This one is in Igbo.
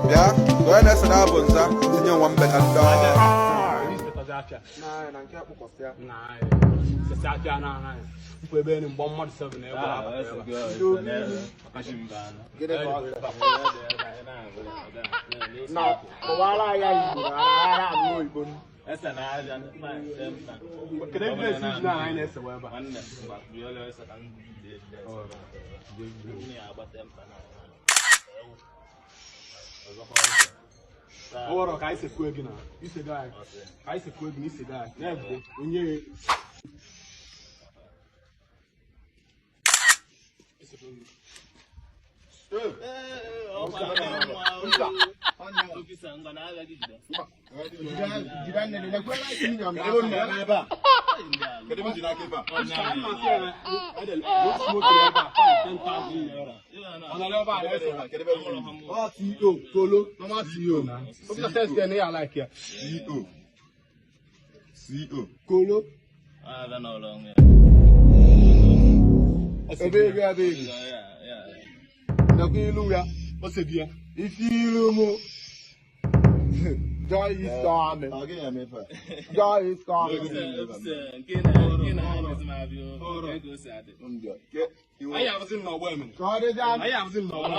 Ya, go na sana bonza, tinye nwambe na ndo. Na na nke akpụkọsịa. Na sisi akia na. Mpo ebe ni mbọ mmadụ 7 na ebe Na kọwara ya Igbo ara anụ Igbo. Esa na aja na tempa. kedu place na anyị na-ese ebe a Wanne ba yolo esa kan de. Ni agba tempa na. ọwọrọ ka anyị sekwe gị na isego anyị ka anyị sekwe gị na isego anyị na-ebudo onye Kolo. Ah, da no long. Ebe ya baby. Na ku ilu ya. o sebi ya Isi ilu mu. Joy is coming. Joy is coming. anyị abụzi na ọgbọ eme God is anyị abụzi na ọgbọ